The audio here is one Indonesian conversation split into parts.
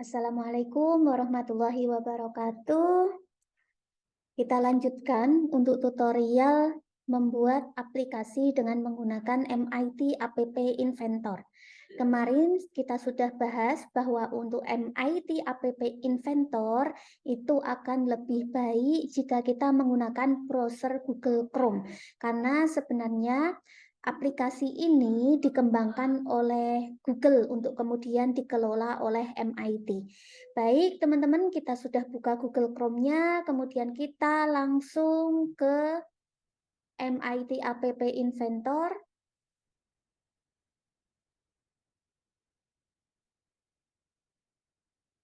Assalamualaikum warahmatullahi wabarakatuh. Kita lanjutkan untuk tutorial membuat aplikasi dengan menggunakan MIT App Inventor. Kemarin kita sudah bahas bahwa untuk MIT App Inventor itu akan lebih baik jika kita menggunakan browser Google Chrome. Karena sebenarnya aplikasi ini dikembangkan oleh Google untuk kemudian dikelola oleh MIT. Baik, teman-teman, kita sudah buka Google Chrome-nya, kemudian kita langsung ke MIT App Inventor.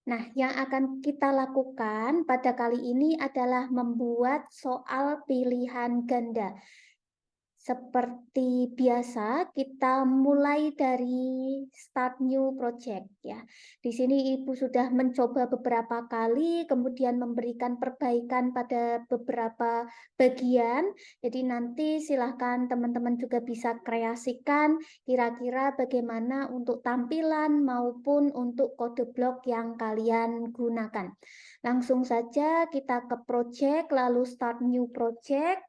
Nah, yang akan kita lakukan pada kali ini adalah membuat soal pilihan ganda. Seperti biasa, kita mulai dari start new project ya. Di sini Ibu sudah mencoba beberapa kali, kemudian memberikan perbaikan pada beberapa bagian. Jadi nanti silahkan teman-teman juga bisa kreasikan kira-kira bagaimana untuk tampilan maupun untuk kode blok yang kalian gunakan. Langsung saja kita ke project, lalu start new project.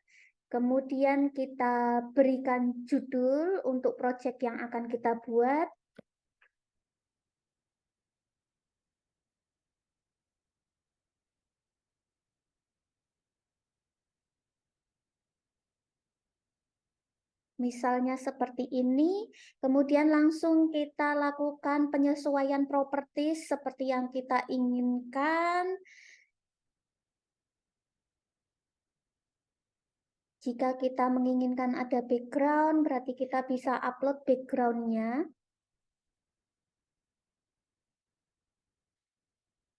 Kemudian kita berikan judul untuk proyek yang akan kita buat. Misalnya seperti ini, kemudian langsung kita lakukan penyesuaian properti seperti yang kita inginkan. Jika kita menginginkan ada background, berarti kita bisa upload background-nya.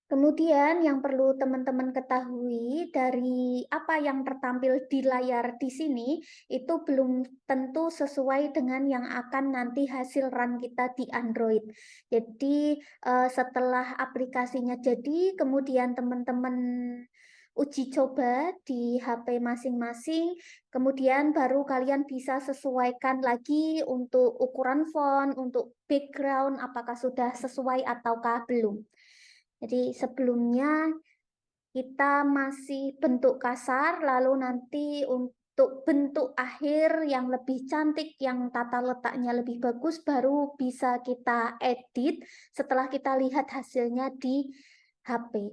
Kemudian yang perlu teman-teman ketahui dari apa yang tertampil di layar di sini itu belum tentu sesuai dengan yang akan nanti hasil run kita di Android. Jadi setelah aplikasinya jadi, kemudian teman-teman uji coba di HP masing-masing, kemudian baru kalian bisa sesuaikan lagi untuk ukuran font, untuk background, apakah sudah sesuai ataukah belum. Jadi sebelumnya kita masih bentuk kasar, lalu nanti untuk bentuk akhir yang lebih cantik, yang tata letaknya lebih bagus, baru bisa kita edit setelah kita lihat hasilnya di HP.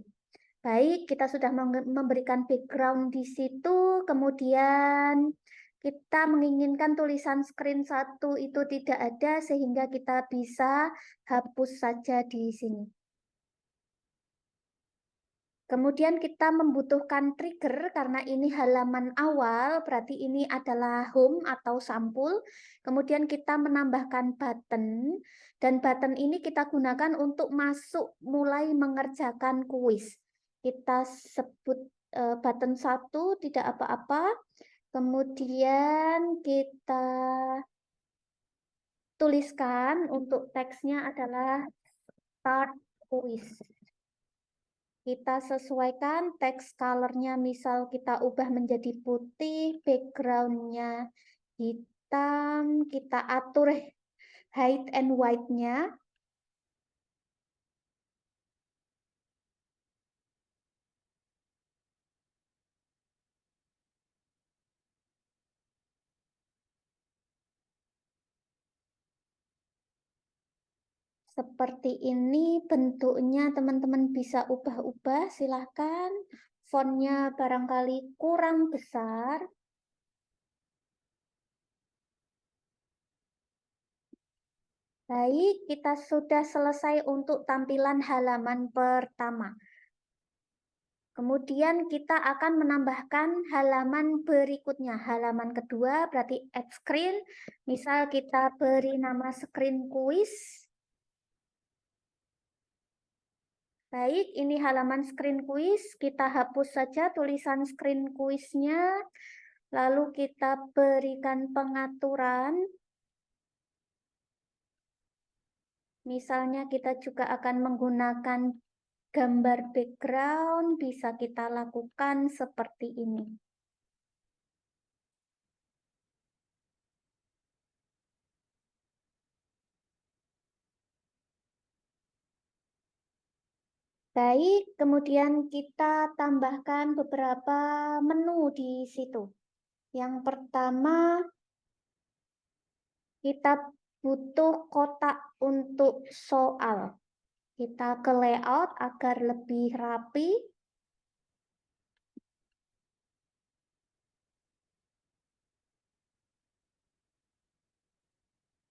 Baik, kita sudah memberikan background di situ, kemudian kita menginginkan tulisan screen 1 itu tidak ada, sehingga kita bisa hapus saja di sini. Kemudian kita membutuhkan trigger karena ini halaman awal, berarti ini adalah home atau sampul. Kemudian kita menambahkan button, dan button ini kita gunakan untuk masuk mulai mengerjakan kuis. Kita sebut button 1 tidak apa-apa, kemudian kita tuliskan untuk teksnya adalah start quiz. Kita sesuaikan teks color-nya, misal kita ubah menjadi putih, background-nya hitam, kita atur height and width-nya. Seperti ini bentuknya, teman-teman bisa ubah-ubah, silahkan. Fontnya barangkali kurang besar. Baik, kita sudah selesai untuk tampilan halaman pertama. Kemudian kita akan menambahkan halaman berikutnya. Halaman kedua berarti add screen. Misal kita beri nama screen quiz. Baik, ini halaman screen quiz. Kita hapus saja tulisan screen quiznya. Lalu kita berikan pengaturan. Misalnya kita juga akan menggunakan gambar background, bisa kita lakukan seperti ini. Baik, kemudian kita tambahkan beberapa menu di situ. Yang pertama, kita butuh kotak untuk soal. Kita ke layout agar lebih rapi.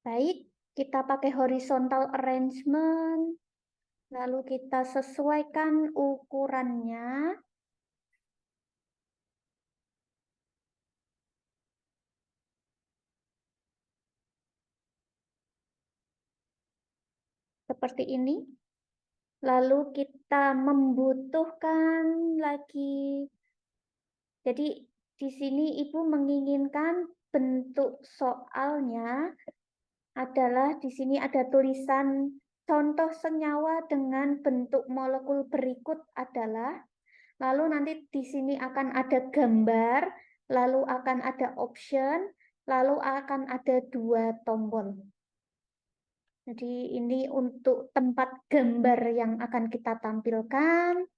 Baik, kita pakai horizontal arrangement. Lalu kita sesuaikan ukurannya. Seperti ini. Lalu kita membutuhkan lagi. Jadi di sini Ibu menginginkan bentuk soalnya adalah di sini ada tulisan contoh senyawa dengan bentuk molekul berikut adalah. Lalu nanti di sini akan ada gambar, lalu akan ada option, lalu akan ada 2 tombol. Jadi ini untuk tempat gambar yang akan kita tampilkan.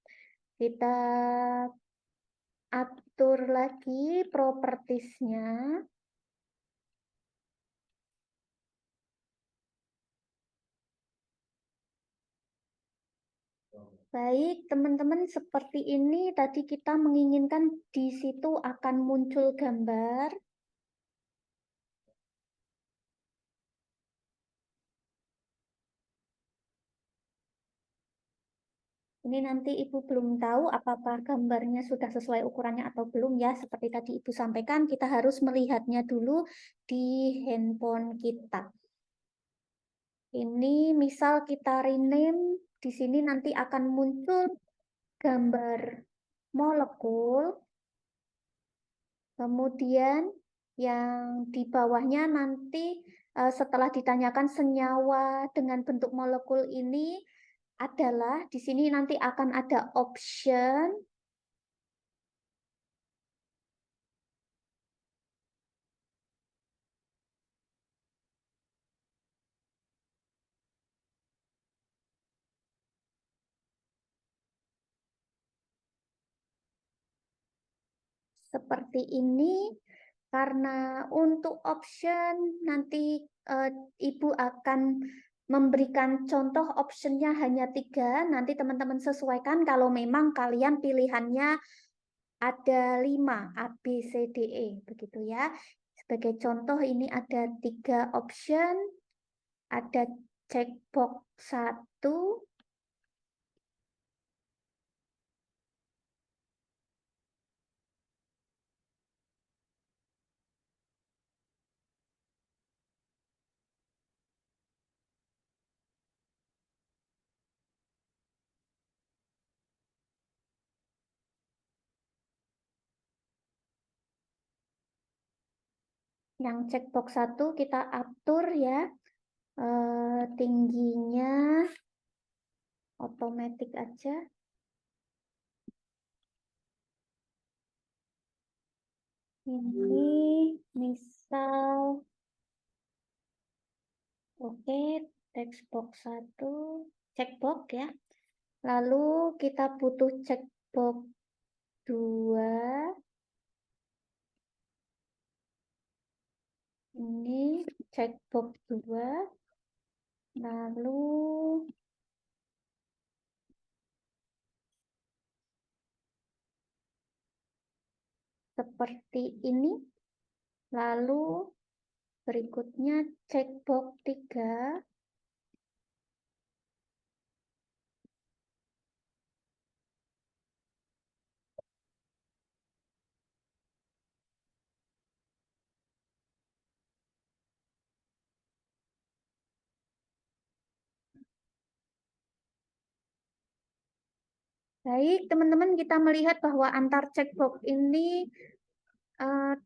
Kita atur lagi propertiesnya. Baik, teman-teman, seperti ini tadi kita menginginkan di situ akan muncul gambar. Ini nanti Ibu belum tahu apakah gambarnya sudah sesuai ukurannya atau belum ya. Seperti tadi Ibu sampaikan, kita harus melihatnya dulu di handphone kita. Ini misal kita rename, di sini nanti akan muncul gambar molekul. Kemudian yang di bawahnya nanti setelah ditanyakan senyawa dengan bentuk molekul ini adalah di sini nanti akan ada option. Seperti ini, karena untuk option nanti Ibu akan memberikan contoh optionnya hanya 3, nanti teman-teman sesuaikan kalau memang kalian pilihannya ada 5, A, B, C, D, E, begitu ya. Sebagai contoh ini ada 3 option, ada checkbox 1, yang checkbox 1 kita atur ya, tingginya otomatis aja. Ini misal, oke, textbox 1, checkbox ya. Lalu kita butuh checkbox 2. Ini checkbox 2. Lalu seperti ini. Lalu berikutnya checkbox 3. Baik, teman-teman, kita melihat bahwa antar checkbox ini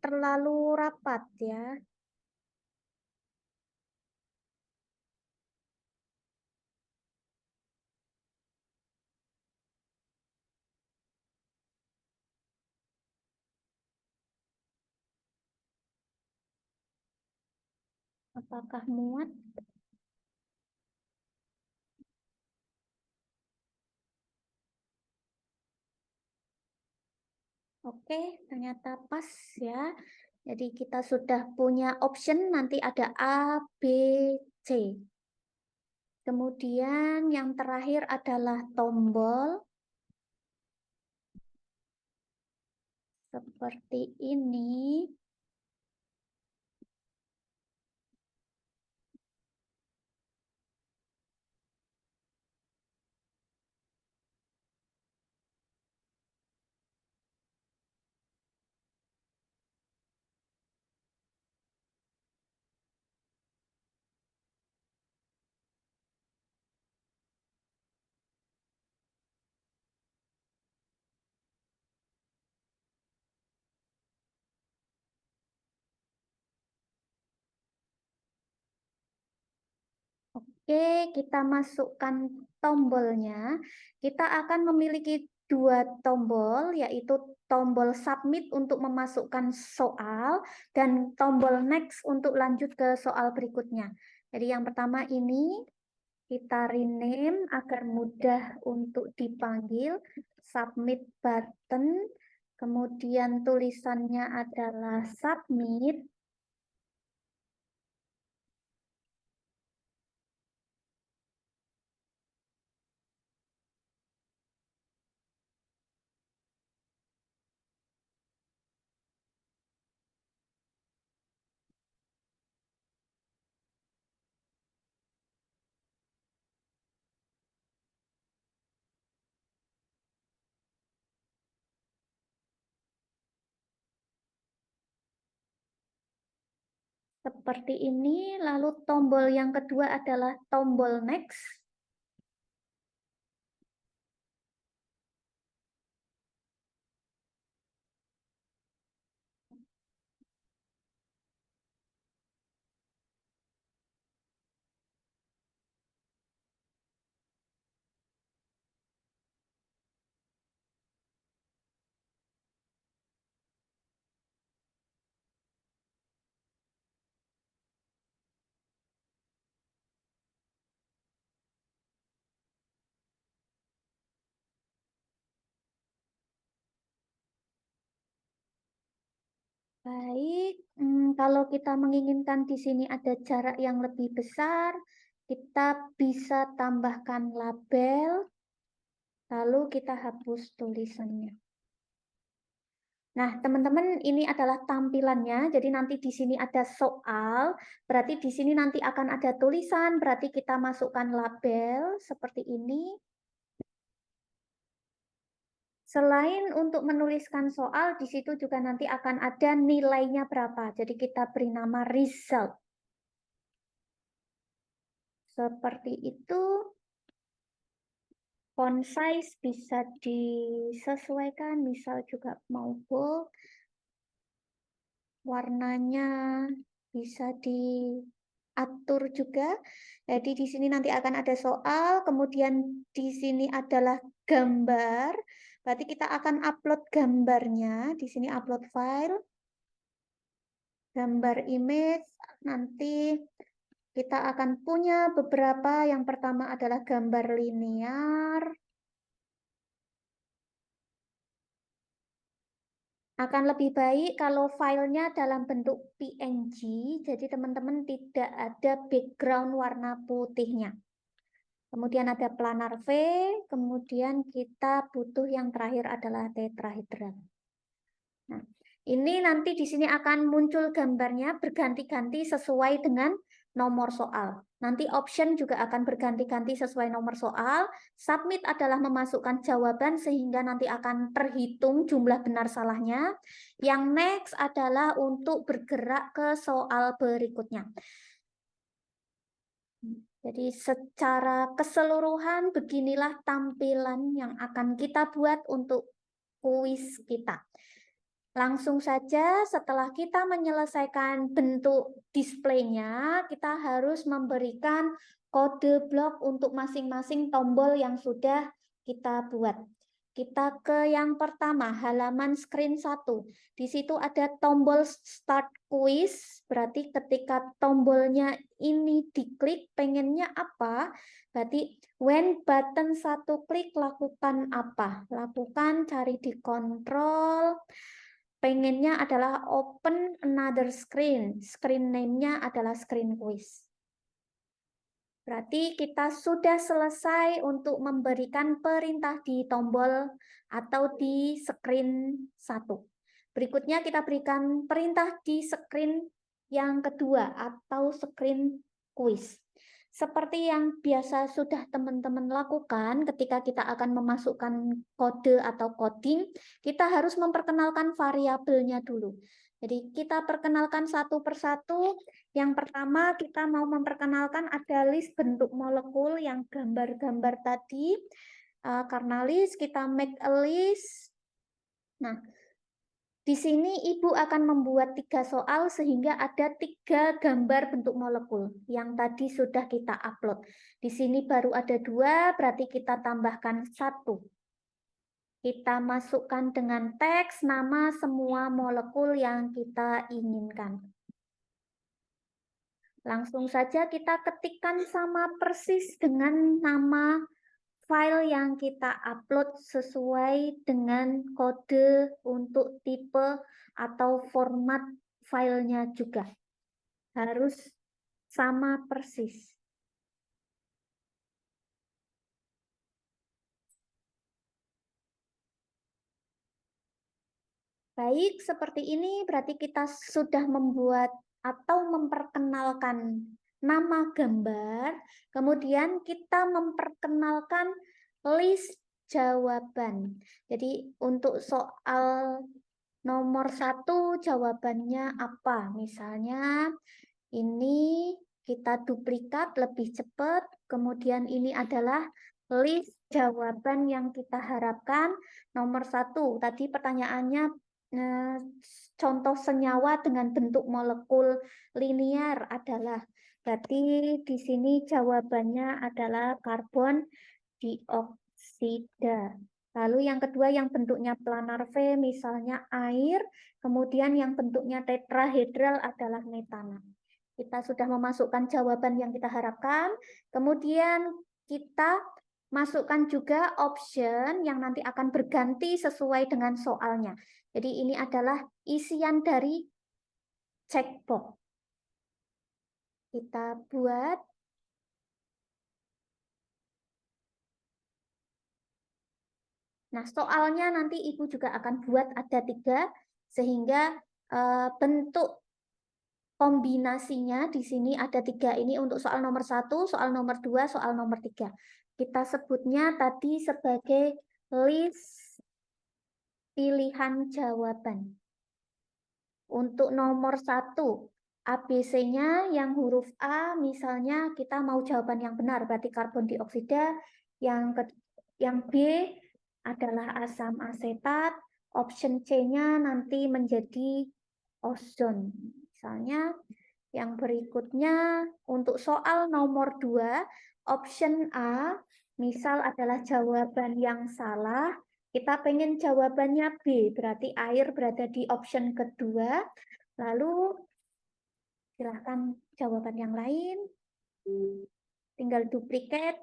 terlalu rapat ya. Apakah muat? Oke, Oke, ternyata pas ya. Jadi kita sudah punya option nanti ada A, B, C. Kemudian yang terakhir adalah tombol. Seperti ini. Oke, kita masukkan tombolnya. Kita akan memiliki dua tombol, yaitu tombol submit untuk memasukkan soal dan tombol next untuk lanjut ke soal berikutnya. Jadi yang pertama ini kita rename agar mudah untuk dipanggil, submit button, kemudian tulisannya adalah submit. Seperti ini, lalu tombol yang kedua adalah tombol next. Baik, kalau kita menginginkan di sini ada jarak yang lebih besar, kita bisa tambahkan label, lalu kita hapus tulisannya. Nah, teman-teman, ini adalah tampilannya. Jadi nanti di sini ada soal, berarti di sini nanti akan ada tulisan, berarti kita masukkan label seperti ini. Selain untuk menuliskan soal, di situ juga nanti akan ada nilainya berapa. Jadi kita beri nama result. Seperti itu. Font size bisa disesuaikan, misal juga mau bold. Warnanya bisa diatur juga. Jadi di sini nanti akan ada soal, kemudian di sini adalah gambar. Berarti kita akan upload gambarnya. Di sini upload file, gambar image. Nanti kita akan punya beberapa. Yang pertama adalah gambar linear. Akan lebih baik kalau filenya dalam bentuk PNG, jadi teman-teman tidak ada background warna putihnya. Kemudian ada planar V, kemudian kita butuh yang terakhir adalah tetrahedral. Nah, ini nanti di sini akan muncul gambarnya berganti-ganti sesuai dengan nomor soal. Nanti option juga akan berganti-ganti sesuai nomor soal. Submit adalah memasukkan jawaban sehingga nanti akan terhitung jumlah benar salahnya. Yang next adalah untuk bergerak ke soal berikutnya. Jadi secara keseluruhan beginilah tampilan yang akan kita buat untuk kuis kita. Langsung saja setelah kita menyelesaikan bentuk displaynya, kita harus memberikan kode blok untuk masing-masing tombol yang sudah kita buat. Kita ke yang pertama, halaman screen 1. Di situ ada tombol start quiz, berarti ketika tombolnya ini diklik, pengennya apa? Berarti when button satu klik, lakukan apa? Lakukan, cari di kontrol. Pengennya adalah open another screen. Screen name-nya adalah screen quiz. Berarti kita sudah selesai untuk memberikan perintah di tombol atau di screen 1. Berikutnya kita berikan perintah di screen yang kedua atau screen quiz. Seperti yang biasa sudah teman-teman lakukan ketika kita akan memasukkan kode atau coding, kita harus memperkenalkan variabelnya dulu. Jadi kita perkenalkan satu persatu. Yang pertama kita mau memperkenalkan ada list bentuk molekul yang gambar-gambar tadi. Karena list kita make a list. Nah, di sini Ibu akan membuat 3 soal sehingga ada 3 gambar bentuk molekul yang tadi sudah kita upload. Di sini baru ada 2, berarti kita tambahkan 1. Kita masukkan dengan teks nama semua molekul yang kita inginkan. Langsung saja kita ketikkan sama persis dengan nama file yang kita upload sesuai dengan kode untuk tipe atau format filenya juga. Harus sama persis. Baik, seperti ini berarti kita sudah membuat atau memperkenalkan nama gambar, kemudian kita memperkenalkan list jawaban. Jadi untuk soal nomor 1 jawabannya apa? Misalnya ini kita duplikat lebih cepat, kemudian ini adalah list jawaban yang kita harapkan. Nomor 1, tadi pertanyaannya contoh senyawa dengan bentuk molekul linear adalah, berarti di sini jawabannya adalah karbon dioksida. Lalu yang kedua yang bentuknya planar V misalnya air, kemudian yang bentuknya tetrahedral adalah metana. Kita sudah memasukkan jawaban yang kita harapkan, kemudian kita masukkan juga option yang nanti akan berganti sesuai dengan soalnya. Jadi ini adalah isian dari checkbox. Kita buat. Nah, soalnya nanti Ibu juga akan buat ada 3, sehingga bentuk kombinasinya di sini ada 3. Ini untuk soal nomor 1, soal nomor 2, soal nomor 3. Kita sebutnya tadi sebagai list pilihan jawaban. Untuk nomor 1, ABC-nya yang huruf A, misalnya kita mau jawaban yang benar, berarti karbon dioksida. Yang B adalah asam asetat. Option C-nya nanti menjadi ozon. Misalnya yang berikutnya untuk soal nomor 2, option A, misal adalah jawaban yang salah. Kita pengen jawabannya B, berarti air berada di option kedua. Lalu silahkan jawaban yang lain. Tinggal duplikat.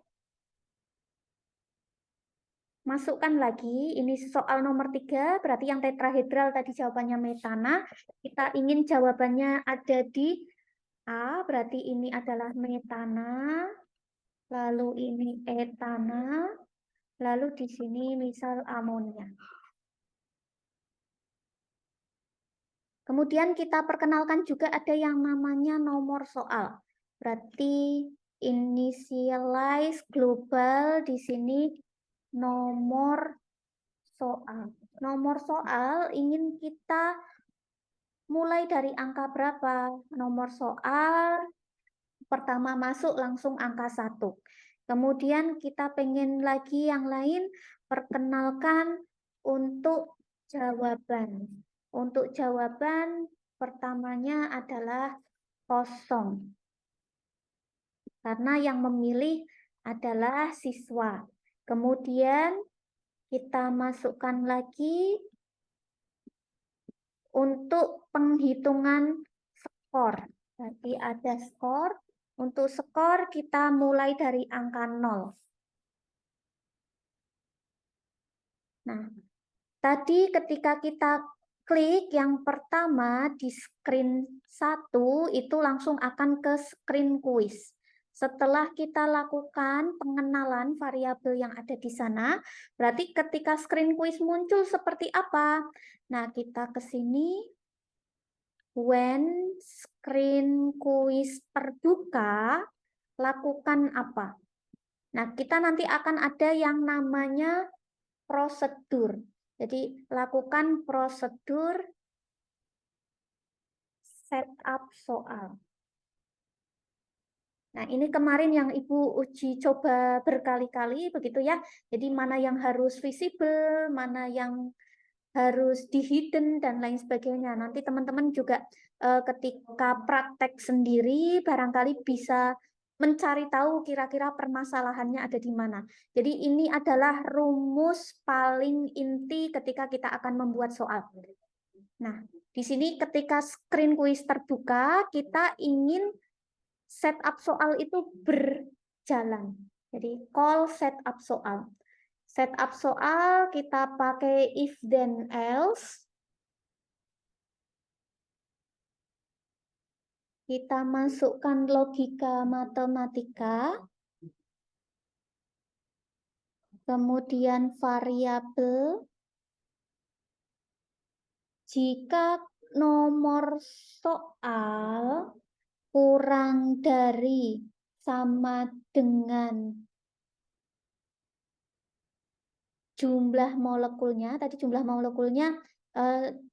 Masukkan lagi, ini soal nomor 3, berarti yang tetrahedral tadi jawabannya metana. Kita ingin jawabannya ada di A, berarti ini adalah metana. Lalu ini etana. Lalu di sini misal amonia. Kemudian kita perkenalkan juga ada yang namanya nomor soal. Berarti initialize global di sini nomor soal. Nomor soal ingin kita mulai dari angka berapa? Nomor soal pertama masuk langsung angka 1. Kemudian kita pengen lagi yang lain, perkenalkan untuk jawaban. Untuk jawaban pertamanya adalah kosong. Karena yang memilih adalah siswa. Kemudian Kita masukkan lagi untuk penghitungan skor. Jadi ada skor. Untuk skor kita mulai dari angka 0. Nah, tadi ketika kita klik yang pertama di screen 1 itu langsung akan ke screen quiz. Setelah kita lakukan pengenalan variabel yang ada di sana, berarti ketika screen quiz muncul seperti apa? Nah, kita ke sini. When screen quiz terbuka, lakukan apa? Nah, kita nanti akan ada yang namanya prosedur. Jadi, lakukan prosedur setup soal. Nah, ini kemarin yang Ibu uji coba berkali-kali, begitu ya. Jadi, mana yang harus visible, mana yang harus di hidden, dan lain sebagainya. Nanti teman-teman juga ketika praktek sendiri, barangkali bisa mencari tahu kira-kira permasalahannya ada di mana. Jadi ini adalah rumus paling inti ketika kita akan membuat soal. Nah, di sini ketika screen quiz terbuka, kita ingin setup soal itu berjalan. Jadi call setup soal. Setup soal kita pakai if then else. Kita masukkan logika matematika. Kemudian variabel. Jika nomor soal kurang dari sama dengan jumlah molekulnya, tadi jumlah molekulnya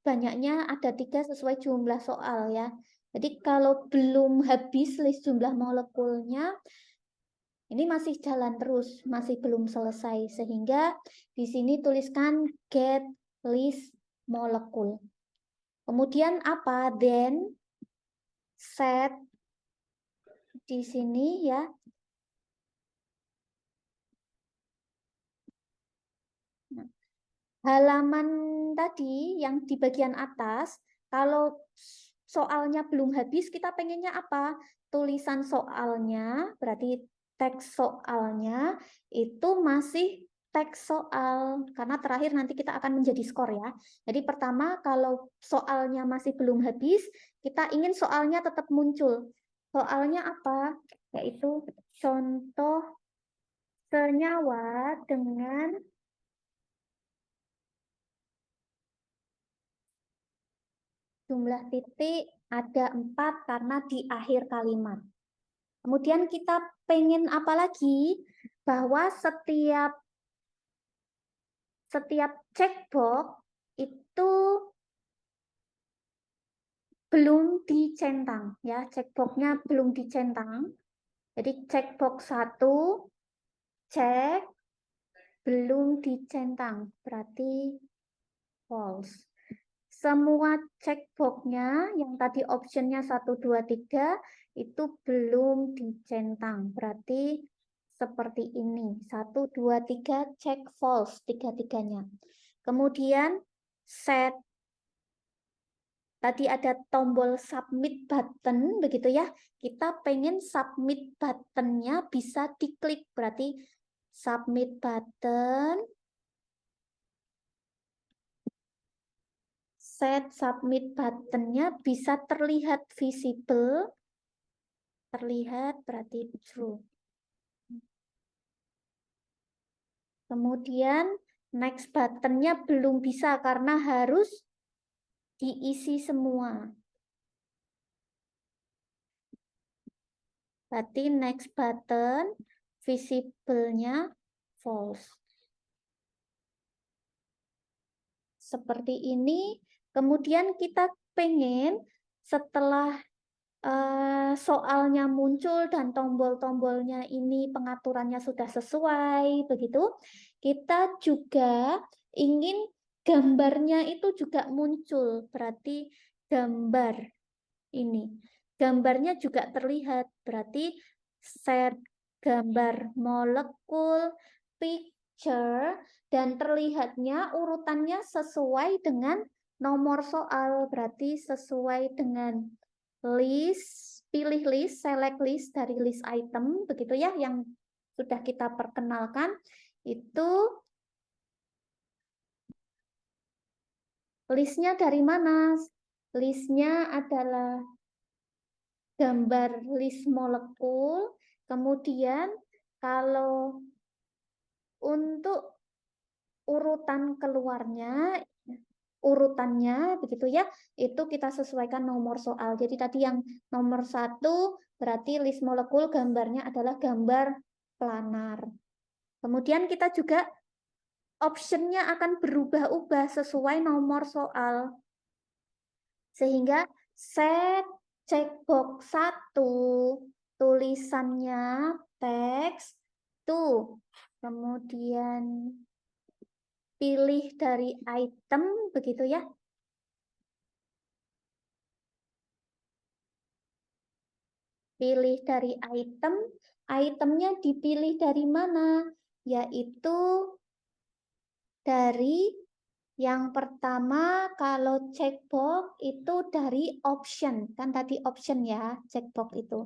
banyaknya ada 3 sesuai jumlah soal ya. Jadi kalau belum habis list jumlah molekulnya, ini masih jalan terus, masih belum selesai. Sehingga di sini tuliskan get list molekul. Kemudian apa? Then set di sini ya. Halaman tadi yang di bagian atas, kalau soalnya belum habis, kita pengennya apa? Tulisan soalnya, berarti teks soalnya itu masih teks soal, karena terakhir nanti kita akan menjadi skor ya. Jadi pertama, kalau soalnya masih belum habis, kita ingin soalnya tetap muncul. Soalnya apa? Yaitu contoh senyawa dengan jumlah titik ada 4 karena di akhir kalimat. Kemudian kita pengen apa lagi? Bahwa setiap checkbox itu belum dicentang ya, checkboxnya belum dicentang. Jadi checkbox 1 cek belum dicentang, berarti false. Semua checkboxnya yang tadi optionnya 1, 2, 3 itu belum dicentang. Berarti seperti ini. 1, 2, 3 check false tiga-tiganya. Kemudian set. Tadi ada tombol submit button begitu ya. Kita pengen submit buttonnya bisa diklik. Berarti submit button. Set submit buttonnya bisa terlihat visible, terlihat berarti true. Kemudian next buttonnya belum bisa karena harus diisi semua. Berarti next button visible-nya false. Seperti ini. Kemudian kita pengen setelah soalnya muncul dan tombol-tombolnya ini pengaturannya sudah sesuai, begitu. Kita juga ingin gambarnya itu juga muncul, berarti gambar ini. Gambarnya juga terlihat, berarti set gambar molekul, picture dan terlihatnya urutannya sesuai dengan nomor soal, berarti sesuai dengan list, pilih list, select list dari list item, begitu ya, yang sudah kita perkenalkan. Itu listnya dari mana? Listnya adalah gambar list molekul, kemudian kalau untuk urutan keluarnya, urutannya begitu ya, itu kita sesuaikan nomor soal. Jadi tadi yang nomor 1 berarti list molekul gambarnya adalah gambar planar. Kemudian kita juga optionnya akan berubah-ubah sesuai nomor soal. Sehingga set checkbox 1 tulisannya teks tuh. Kemudian pilih dari item begitu ya. Pilih dari item, itemnya dipilih dari mana? Yaitu dari yang pertama, kalau checkbox itu dari option. Kan tadi option ya, checkbox itu.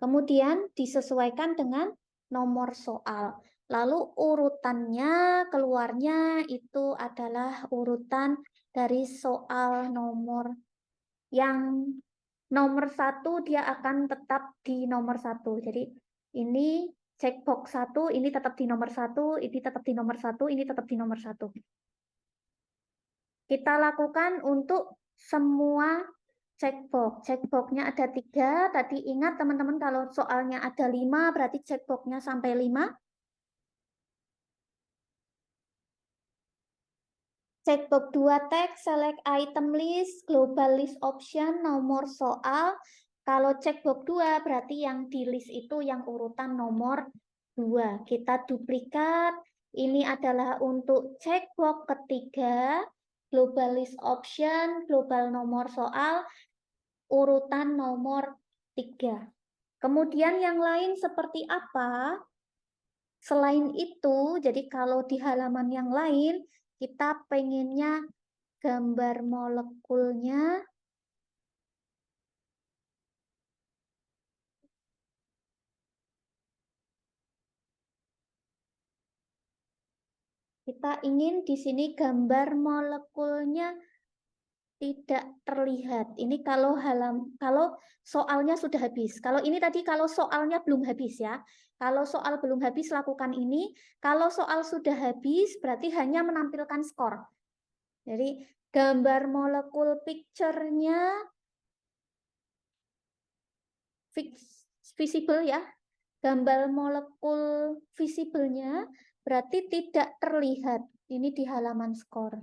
Kemudian disesuaikan dengan nomor soal. Lalu urutannya keluarnya itu adalah urutan dari soal nomor yang nomor 1 dia akan tetap di nomor 1. Jadi ini checkbox 1, ini tetap di nomor 1, ini tetap di nomor 1, ini tetap di nomor 1. Kita lakukan untuk semua checkbox. Checkboxnya ada 3. Tadi ingat teman-teman kalau soalnya ada 5, berarti checkboxnya sampai 5. Checkbox 2 teks, select item list, global list option, nomor soal. Kalau checkbox 2 berarti yang di list itu yang urutan nomor 2. Kita duplikat. Ini adalah untuk checkbox ketiga, global list option, global nomor soal, urutan nomor 3. Kemudian yang lain seperti apa? Selain itu, jadi kalau di halaman yang lain, kita pengennya gambar molekulnya kita ingin di sini gambar molekulnya tidak terlihat. Ini kalau soalnya sudah habis. Kalau ini tadi kalau soalnya belum habis ya. Kalau soal belum habis lakukan ini. Kalau soal sudah habis berarti hanya menampilkan skor. Jadi gambar molekul picture-nya visible ya. Gambar molekul visible-nya berarti tidak terlihat. Ini di halaman skor.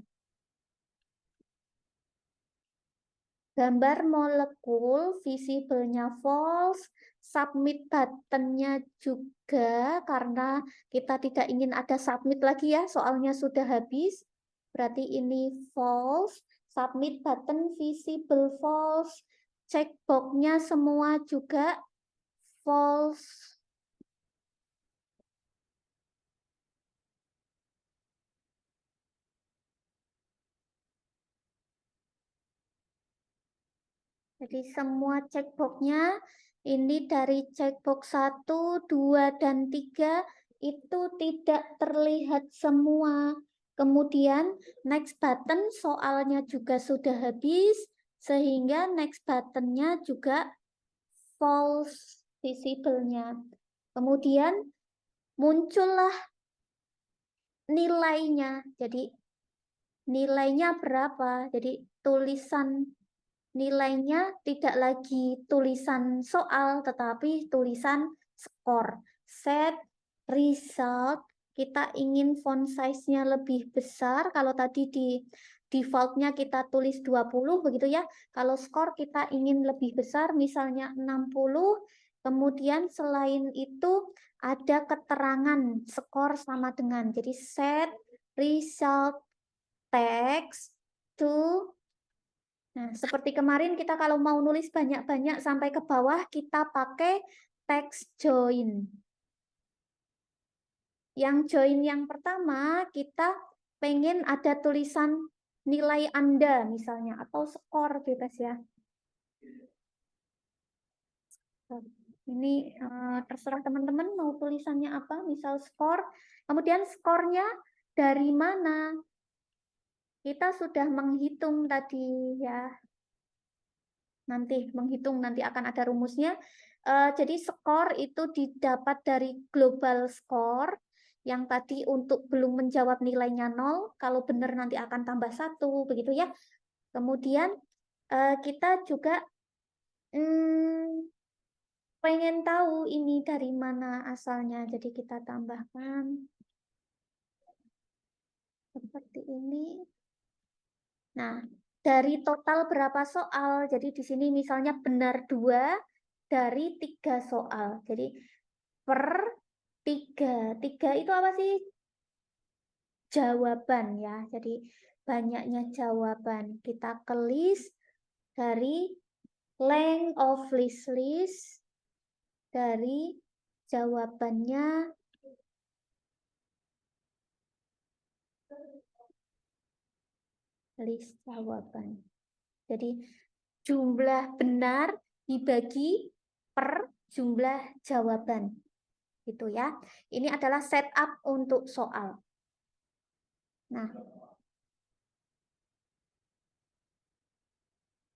Gambar molekul visible-nya false, submit button-nya juga karena kita tidak ingin ada submit lagi ya, soalnya sudah habis. Berarti ini false, submit button visible false, checkbox-nya semua juga false. Jadi semua checkbox-nya ini dari checkbox 1, 2, dan 3 itu tidak terlihat semua. Kemudian next button soalnya juga sudah habis, sehingga next button-nya juga false visible-nya. Kemudian muncullah nilainya. Jadi nilainya berapa? Jadi tulisan nilainya tidak lagi tulisan soal, tetapi tulisan skor. Set result, kita ingin font size-nya lebih besar. Kalau tadi di default-nya kita tulis 20, begitu ya. Kalau skor kita ingin lebih besar, misalnya 60. Kemudian selain itu ada keterangan skor sama dengan. Jadi set result text to. Nah, seperti kemarin kita kalau mau nulis banyak-banyak sampai ke bawah, kita pakai text join. Yang join yang pertama, kita pengen ada tulisan nilai Anda misalnya, atau skor bebas ya. Ini terserah teman-teman mau tulisannya apa, misal skor. Kemudian skornya dari mana? Kita sudah menghitung tadi ya. Nanti menghitung, nanti akan ada rumusnya. Jadi skor itu didapat dari global score yang tadi untuk belum menjawab nilainya 0, kalau benar nanti akan tambah 1, begitu ya. Kemudian kita juga pengen tahu ini dari mana asalnya, jadi kita tambahkan seperti ini. Nah, dari total berapa soal? Jadi di sini misalnya benar 2 dari 3 soal. Jadi per 3. 3 itu apa sih? Jawaban ya. Jadi banyaknya jawaban. Kita ke list dari length of list dari jawabannya list jawaban. Jadi jumlah benar dibagi per jumlah jawaban. Gitu ya. Ini adalah setup untuk soal. Nah,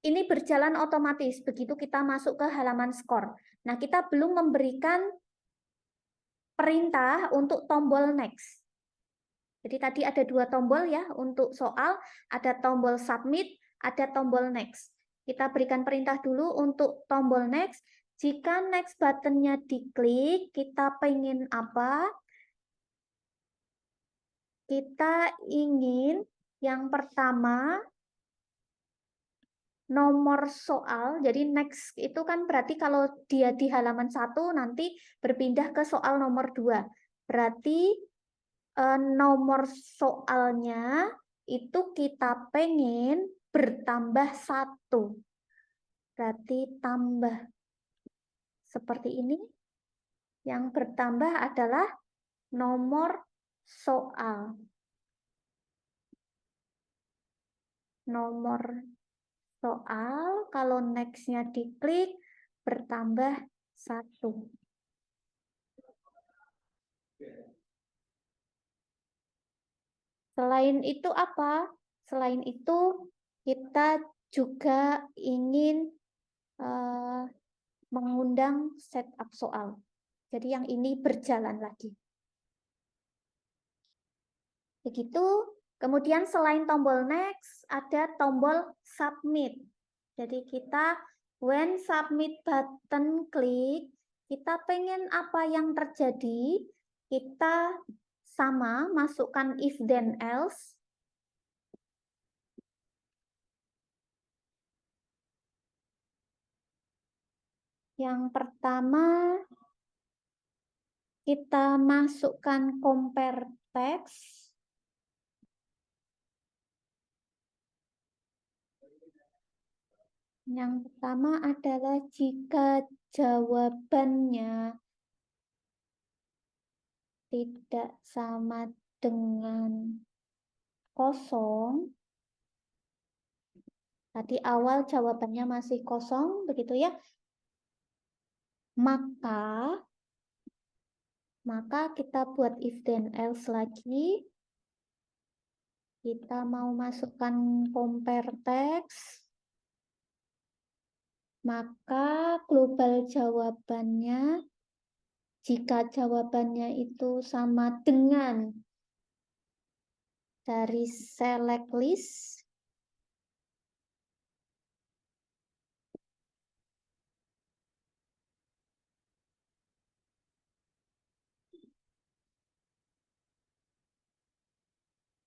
ini berjalan otomatis begitu kita masuk ke halaman skor. Nah, kita belum memberikan perintah untuk tombol next. Jadi tadi ada 2 tombol ya untuk soal, ada tombol submit, ada tombol next. Kita berikan perintah dulu untuk tombol next. Jika next buttonnya diklik, kita pengen apa? Kita ingin yang pertama nomor soal. Jadi next itu kan berarti kalau dia di halaman 1 nanti berpindah ke soal nomor 2. Berarti nomor soalnya itu kita pengen bertambah 1. Berarti tambah seperti ini. Yang bertambah adalah nomor soal. Nomor soal, kalau next-nya diklik, bertambah 1. Selain itu apa? Selain itu, kita juga ingin mengundang setup soal. Jadi yang ini berjalan lagi. Begitu. Kemudian selain tombol next, ada tombol submit. Jadi kita when submit button klik, kita pengen apa yang terjadi, kita sama masukkan if then else. Yang pertama, kita masukkan compare text. Yang pertama adalah jika jawabannya tidak sama dengan kosong. Tadi awal jawabannya masih kosong, begitu ya. Maka kita buat if then else lagi. Kita mau masukkan compare text. Maka global jawabannya, jika jawabannya itu sama dengan dari select list,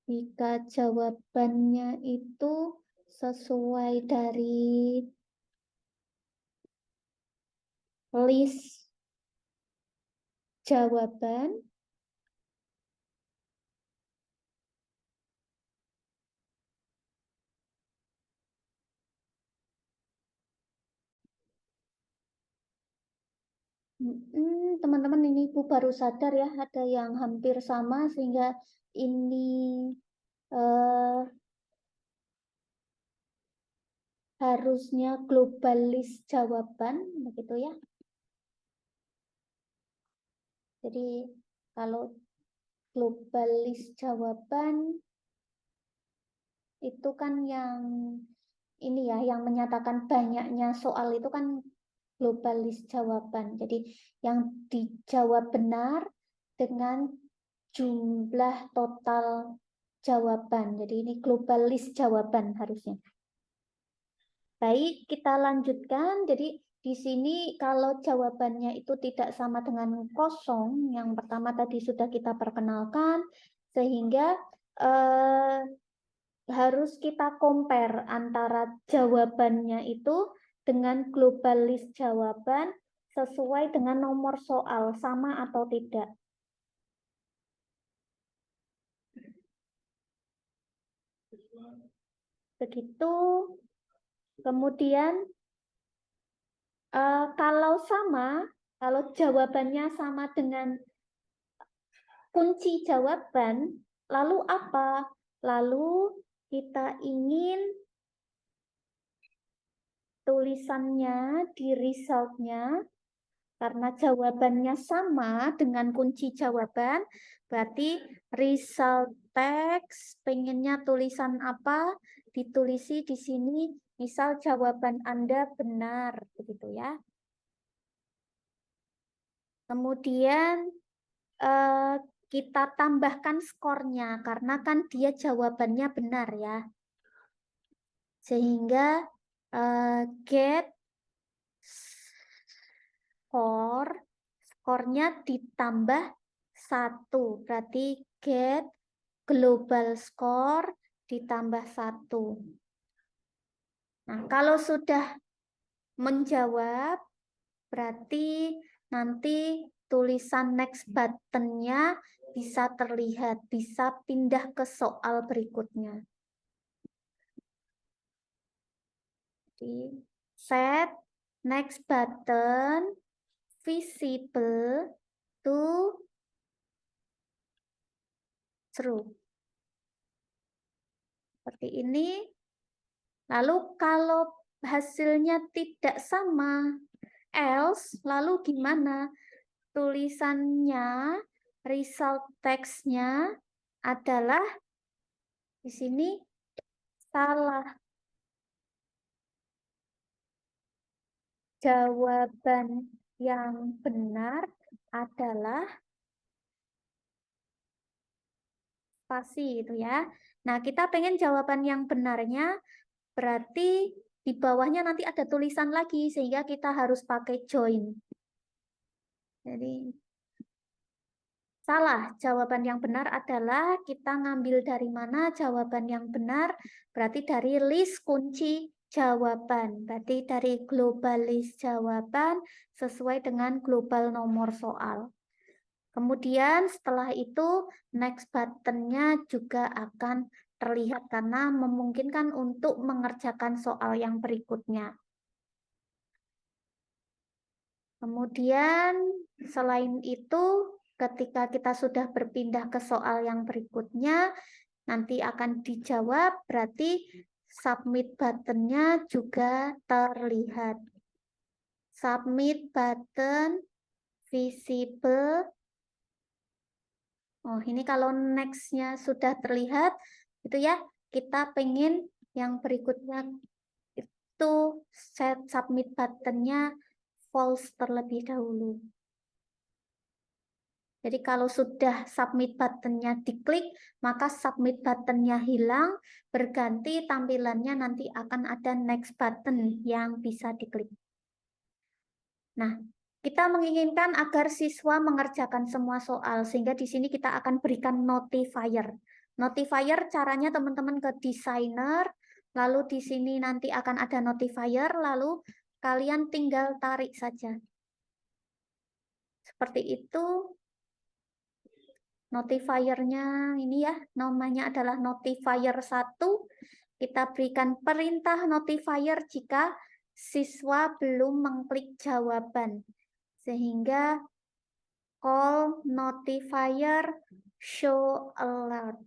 jika jawabannya itu sesuai dari list jawaban, Teman-teman, ini Ibu baru sadar ya, ada yang hampir sama sehingga ini eh, harusnya globalis jawaban, begitu ya. Jadi kalau globalis jawaban itu kan yang ini ya, yang menyatakan banyaknya soal itu kan globalis jawaban. Jadi yang dijawab benar dengan jumlah total jawaban. Jadi ini globalis jawaban harusnya. Baik, kita lanjutkan. Jadi di sini kalau jawabannya itu tidak sama dengan kosong, yang pertama tadi sudah kita perkenalkan, sehingga eh, harus kita compare antara jawabannya itu dengan globalis jawaban sesuai dengan nomor soal, sama atau tidak. Begitu. Kemudian kalau sama, kalau jawabannya sama dengan kunci jawaban, lalu apa? Lalu kita ingin tulisannya di resultnya, karena jawabannya sama dengan kunci jawaban, berarti result text, pengennya tulisan apa, ditulisi di sini, misal jawaban Anda benar, begitu ya. Kemudian kita tambahkan skornya, karena kan dia jawabannya benar ya. Sehingga get skornya ditambah 1. Berarti get global score ditambah 1. Nah, kalau sudah menjawab, berarti nanti tulisan next button-nya bisa terlihat, bisa pindah ke soal berikutnya. Jadi, set next button visible to true. Seperti ini. Lalu kalau hasilnya tidak sama, else, lalu gimana? Tulisannya, result text-nya adalah di sini salah. Jawaban yang benar adalah spasi itu ya. Nah, kita pengen jawaban yang benarnya, berarti di bawahnya nanti ada tulisan lagi, sehingga kita harus pakai join. Jadi, salah. Jawaban yang benar adalah kita ngambil dari mana jawaban yang benar, berarti dari list kunci jawaban. Berarti dari global list jawaban sesuai dengan global nomor soal. Kemudian setelah itu next button-nya juga akan terlihat karena memungkinkan untuk mengerjakan soal yang berikutnya. Kemudian selain itu ketika kita sudah berpindah ke soal yang berikutnya nanti akan dijawab, berarti submit button-nya juga terlihat. Submit button visible. Oh, ini kalau next-nya sudah terlihat, itu ya, kita pengen yang berikutnya itu set submit button-nya false terlebih dahulu. Jadi kalau sudah submit button-nya diklik, maka submit button-nya hilang, berganti tampilannya nanti akan ada next button yang bisa diklik. Nah, kita menginginkan agar siswa mengerjakan semua soal, sehingga di sini kita akan berikan notifier. Notifier caranya teman-teman ke designer, lalu di sini nanti akan ada notifier, lalu kalian tinggal tarik saja. Seperti itu. Notifiernya ini ya, namanya adalah notifier 1. Kita berikan perintah notifier jika siswa belum mengklik jawaban. Sehingga call notifier show alert.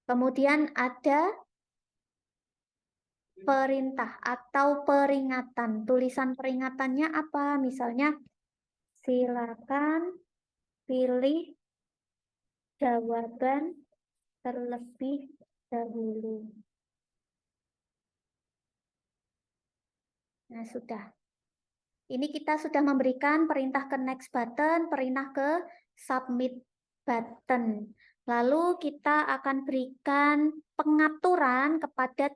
Kemudian ada perintah atau peringatan. Tulisan peringatannya apa? Misalnya, silakan pilih jawaban terlebih dahulu. Nah, sudah. Ini kita sudah memberikan perintah ke next button, perintah ke submit button. Lalu kita akan berikan pengaturan kepada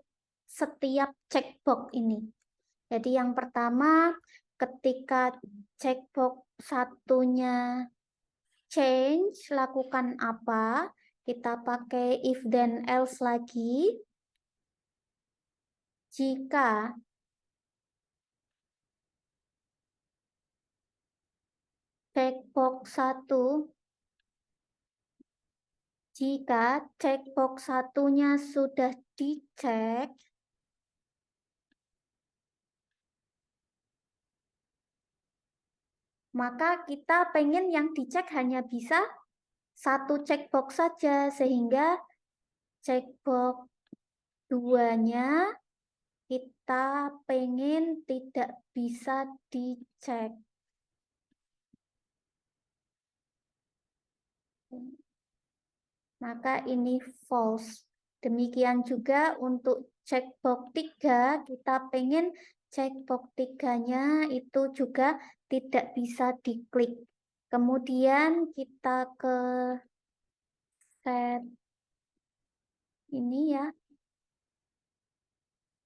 setiap checkbox ini. Jadi yang pertama, ketika checkbox satunya change, lakukan apa? Kita pakai if then else lagi. Jika checkbox 1, jika checkbox satunya sudah dicek, maka kita pengen yang dicek hanya bisa satu checkbox saja, sehingga checkbox 2-nya kita pengen tidak bisa dicek. Maka ini false. Demikian juga untuk checkbox 3, kita pengen checkbox 3-nya itu juga tidak bisa diklik. Kemudian kita ke set ini ya,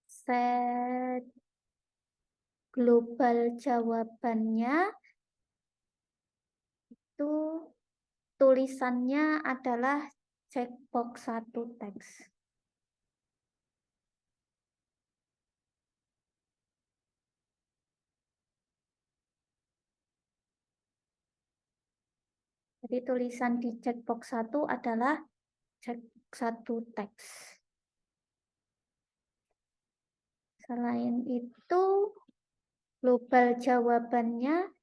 set global jawabannya itu tulisannya adalah checkbox 1 teks. Jadi tulisan di checkbox 1 adalah checkbox 1 teks. Selain itu, global jawabannya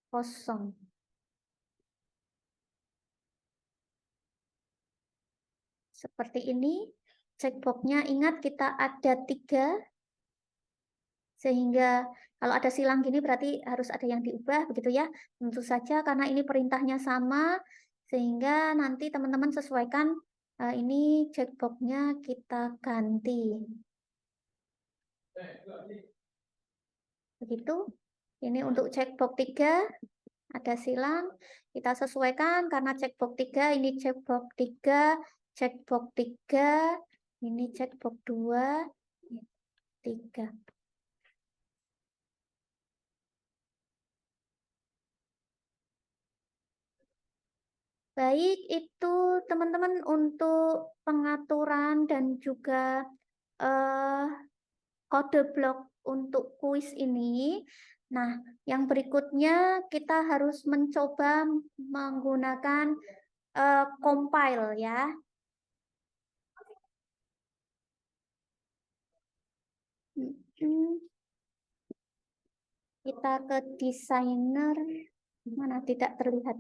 kosong. Seperti ini, checkbox-nya ingat kita ada 3, sehingga kalau ada silang gini berarti harus ada yang diubah, begitu ya. Tentu saja karena ini perintahnya sama, sehingga nanti teman-teman sesuaikan ini checkbox-nya kita ganti. Begitu. Ini untuk checkbox 3 ada silang, kita sesuaikan karena checkbox 3, ini checkbox 3, checkbox 3, ini checkbox 2, 3. Baik, itu teman-teman untuk pengaturan dan juga kode blok untuk kuis ini. Nah, yang berikutnya kita harus mencoba menggunakan compile ya. Kita ke desainer, mana tidak terlihat.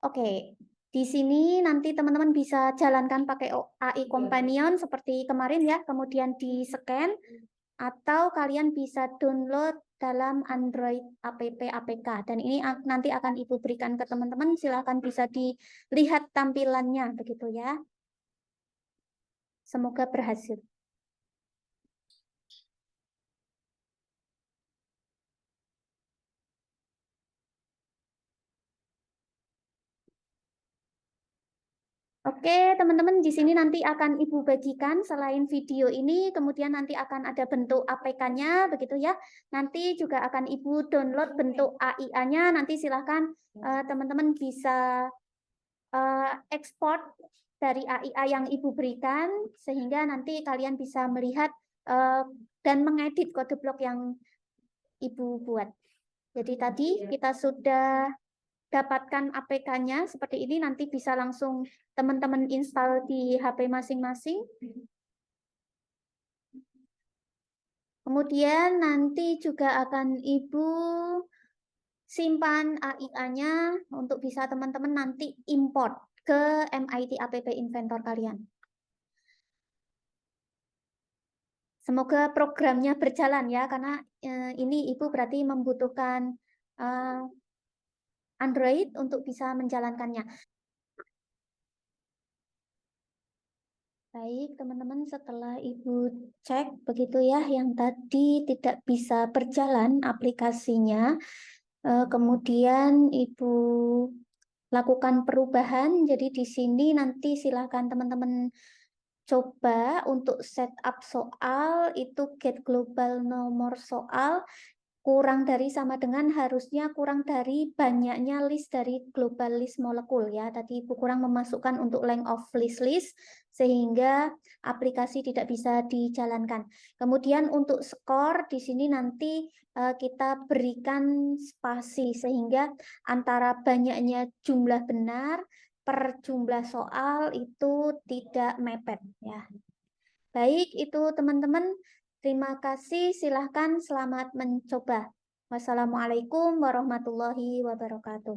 Oke, di sini nanti teman-teman bisa jalankan pakai AI Companion seperti kemarin ya, kemudian di scan, atau kalian bisa download dalam Android app APK. Dan ini nanti akan Ibu berikan ke teman-teman, silahkan bisa dilihat tampilannya, begitu ya. Semoga berhasil. Oke, teman-teman, di sini nanti akan Ibu bagikan selain video ini, kemudian nanti akan ada bentuk APK-nya, begitu ya. Nanti juga akan Ibu download bentuk AIA-nya, nanti silahkan teman-teman bisa ekspor dari AIA yang Ibu berikan, sehingga nanti kalian bisa melihat dan mengedit kode blok yang Ibu buat. Jadi tadi kita sudah dapatkan APK-nya seperti ini, nanti bisa langsung teman-teman install di HP masing-masing. Kemudian nanti juga akan Ibu simpan AIA-nya untuk bisa teman-teman nanti import ke MIT App Inventor kalian. Semoga programnya berjalan ya, karena ini Ibu berarti membutuhkan Android untuk bisa menjalankannya. Baik, teman-teman, setelah Ibu cek begitu ya, yang tadi tidak bisa berjalan aplikasinya, kemudian Ibu lakukan perubahan. Jadi di sini nanti silakan teman-teman coba untuk setup soal, itu get global nomor soal, kurang dari sama dengan harusnya kurang dari banyaknya list dari global list molekul ya. Tadi Ibu kurang memasukkan untuk length of list sehingga aplikasi tidak bisa dijalankan. Kemudian untuk skor di sini nanti kita berikan spasi sehingga antara banyaknya jumlah benar per jumlah soal itu tidak mepet ya. Baik, itu teman-teman. Terima kasih. Silahkan selamat mencoba. Wassalamualaikum warahmatullahi wabarakatuh.